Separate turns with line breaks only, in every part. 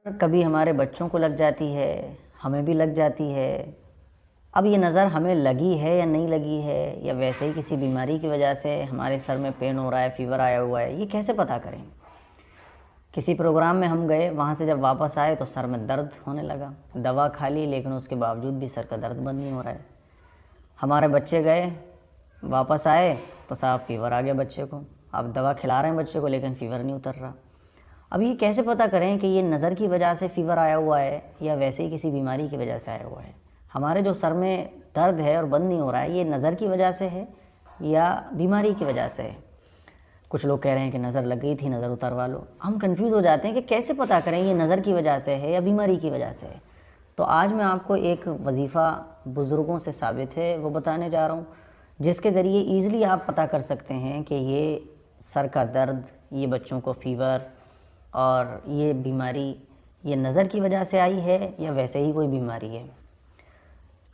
کبھی ہمارے بچوں کو لگ جاتی ہے، ہمیں بھی لگ جاتی ہے۔ اب یہ نظر ہمیں لگی ہے یا نہیں لگی ہے، یا ویسے ہی کسی بیماری کی وجہ سے ہمارے سر میں پین ہو رہا ہے، فیور آیا ہوا ہے، یہ کیسے پتہ کریں؟ کسی پروگرام میں ہم گئے، وہاں سے جب واپس آئے تو سر میں درد ہونے لگا، دوا کھا لی لیکن اس کے باوجود بھی سر کا درد بند نہیں ہو رہا ہے۔ ہمارے بچے گئے، واپس آئے تو صاحب فیور آ گیا بچے کو، اب دوا کھلا رہے ہیں بچے کو لیکن فیور نہیں اتر رہا۔ اب یہ کیسے پتہ کریں کہ یہ نظر کی وجہ سے فیور آیا ہوا ہے یا ویسے ہی کسی بیماری کی وجہ سے آیا ہوا ہے؟ ہمارے جو سر میں درد ہے اور بند نہیں ہو رہا ہے، یہ نظر کی وجہ سے ہے یا بیماری کی وجہ سے ہے؟ کچھ لوگ کہہ رہے ہیں کہ نظر لگ گئی تھی، نظر اتروا لو۔ ہم کنفیوز ہو جاتے ہیں کہ کیسے پتہ کریں یہ نظر کی وجہ سے ہے یا بیماری کی وجہ سے ہے۔ تو آج میں آپ کو ایک وظیفہ بزرگوں سے ثابت ہے وہ بتانے جا رہا ہوں، جس کے ذریعے ایزلی آپ پتہ کر سکتے ہیں کہ یہ سر کا درد، یہ بچوں کو فیور اور یہ بیماری یہ نظر کی وجہ سے آئی ہے یا ویسے ہی کوئی بیماری ہے۔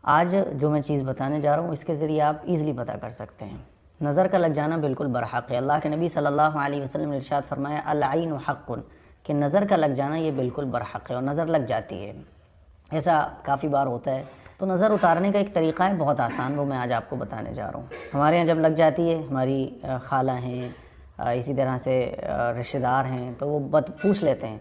آج جو میں چیز بتانے جا رہا ہوں اس کے ذریعے آپ ایزلی پتہ کر سکتے ہیں۔ نظر کا لگ جانا بالکل برحق ہے۔ اللہ کے نبی صلی اللہ علیہ وسلم نے ارشاد فرمایا العین حق، کہ نظر کا لگ جانا یہ بالکل برحق ہے اور نظر لگ جاتی ہے۔ ایسا کافی بار ہوتا ہے۔ تو نظر اتارنے کا ایک طریقہ ہے بہت آسان، وہ میں آج آپ کو بتانے جا رہا ہوں۔ ہمارے یہاں جب لگ جاتی ہے، ہماری خالہ ہیں، اسی طرح سے رشتہ دار ہیں، تو وہ پوچھ لیتے ہیں۔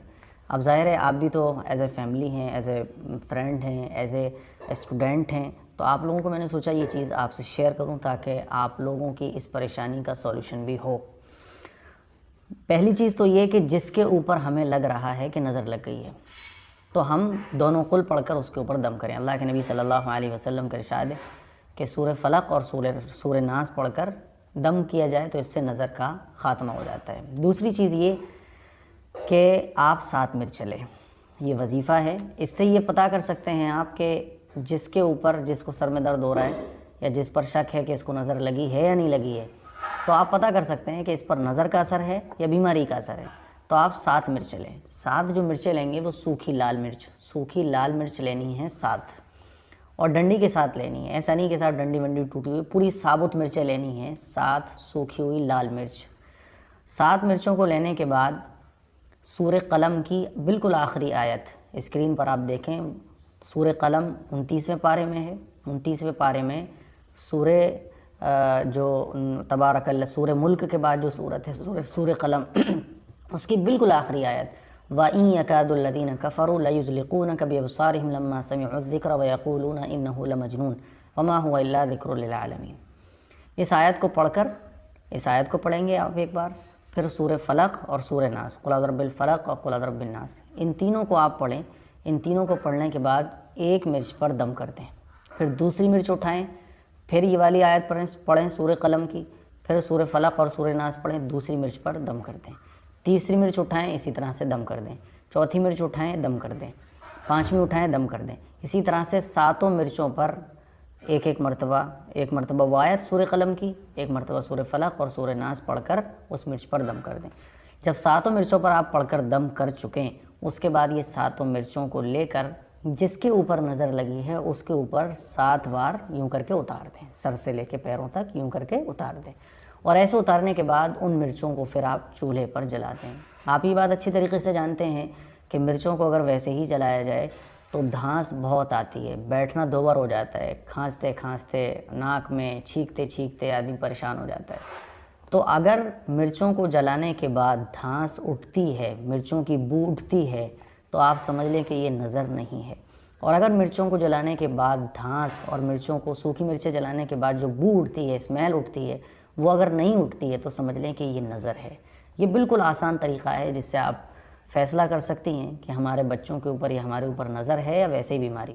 اب ظاہر ہے آپ بھی تو ایز اے فیملی ہیں، ایز اے فرینڈ ہیں، ایز اے اسٹوڈنٹ ہیں، تو آپ لوگوں کو میں نے سوچا یہ چیز آپ سے شیئر کروں تاکہ آپ لوگوں کی اس پریشانی کا سولوشن بھی ہو۔ پہلی چیز تو یہ کہ جس کے اوپر ہمیں لگ رہا ہے کہ نظر لگ گئی ہے، تو ہم دونوں قل پڑھ کر اس کے اوپر دم کریں۔ اللہ کے نبی صلی اللہ علیہ وسلم کا ارشاد ہے کہ سورہ فلق اور سورہ ناس پڑھ کر دم کیا جائے تو اس سے نظر کا خاتمہ ہو جاتا ہے۔ دوسری چیز یہ کہ آپ 7 مرچ لیں، یہ وظیفہ ہے۔ اس سے یہ پتہ کر سکتے ہیں آپ کہ جس کے اوپر جس کو سر میں درد ہو رہا ہے یا جس پر شک ہے کہ اس کو نظر لگی ہے یا نہیں لگی ہے، تو آپ پتہ کر سکتے ہیں کہ اس پر نظر کا اثر ہے یا بیماری کا اثر ہے۔ تو آپ 7 مرچ لیں۔ 7 جو مرچیں لیں گے وہ سوکھی لال مرچ لینی ہے 7، اور ڈنڈی کے ساتھ لینی ہے، ایسا نہیں کہ صاحب ڈنڈی ونڈی ٹوٹی ہوئی، پوری ثابت مرچیں لینی ہیں 7 سوکھی ہوئی لال مرچ۔ 7 مرچوں کو لینے کے بعد سورہ قلم کی بالکل آخری آیت اسکرین پر آپ دیکھیں، سورہ قلم 29ویں پارے میں ہے۔ 29ویں پارے میں جو تبارک اللہ، سورہ ملک کے بعد جو سورت ہے سورہ قلم، اس کی بالکل آخری آیت وَإِن يَكَادُ الَّذِينَ كَفَرُوا لَيُزْلِقُونَكَ بِأَبْصَارِهِمْ لَمَّا سَمِعُوا الذِّكْرَ وَيَقُولُونَ إِنَّهُ لَمَجْنُونٌ وَمَا هُوَ إِلَّا ذِكْرٌ لِلْعَالَمِينَ۔ اس آیت کو پڑھ کر، اس آیت کو پڑھیں گے آپ ایک بار، پھر سورہ فلق اور سورہ ناس، قل اعوذ برب الفلق اور قل اعوذ برب الناس، ان تینوں کو آپ پڑھیں۔ ان تینوں کو پڑھنے کے بعد 1 مرچ پر دم کر دیں، پھر دوسری مرچ اٹھائیں، پھر یہ والی آیت پڑھیں سورہ قلم کی، پھر سورہ فلق اور سورہ ناس پڑھیں، دوسری مرچ پر دم کر دیں، تیسری مرچ اٹھائیں، اسی طرح سے دم کر دیں، چوتھی مرچ اٹھائیں، دم کر دیں، 5ویں اٹھائیں، دم کر دیں۔ اسی طرح سے 7 مرچوں پر ایک مرتبہ وہ آیت سورہ قلم کی، ایک مرتبہ سورہ فلق اور سورہ ناس پڑھ کر اس مرچ پر دم کر دیں۔ جب 7 مرچوں پر آپ پڑھ کر دم کر چکیں، اس کے بعد یہ 7 مرچوں کو لے کر جس کے اوپر نظر لگی ہے اس کے اوپر 7 بار یوں کر کے اتار دیں، سر سے لے کے پیروں تک یوں کر کے اتار دیں، اور ایسے اتارنے کے بعد ان مرچوں کو پھر آپ چولہے پر جلا دیں۔ آپ یہ بات اچھی طریقے سے جانتے ہیں کہ مرچوں کو اگر ویسے ہی جلایا جائے تو دھانس بہت آتی ہے، بیٹھنا دوبر ہو جاتا ہے، کھانستے کھانستے ناک میں چھینکتے چھینکتے آدمی پریشان ہو جاتا ہے۔ تو اگر مرچوں کو جلانے کے بعد دھانس اٹھتی ہے، مرچوں کی بو اٹھتی ہے، تو آپ سمجھ لیں کہ یہ نظر نہیں ہے۔ اور اگر مرچوں کو جلانے کے بعد دھانس اور مرچوں کو سوکھی مرچیں جلانے کے بعد جو بو اٹھتی ہے، اسمیل اٹھتی ہے، وہ اگر نہیں اٹھتی ہے تو سمجھ لیں کہ یہ نظر ہے۔ یہ بالکل آسان طریقہ ہے جس سے آپ فیصلہ کر سکتی ہیں کہ ہمارے بچوں کے اوپر یا ہمارے اوپر نظر ہے یا ویسے ہی بیماری۔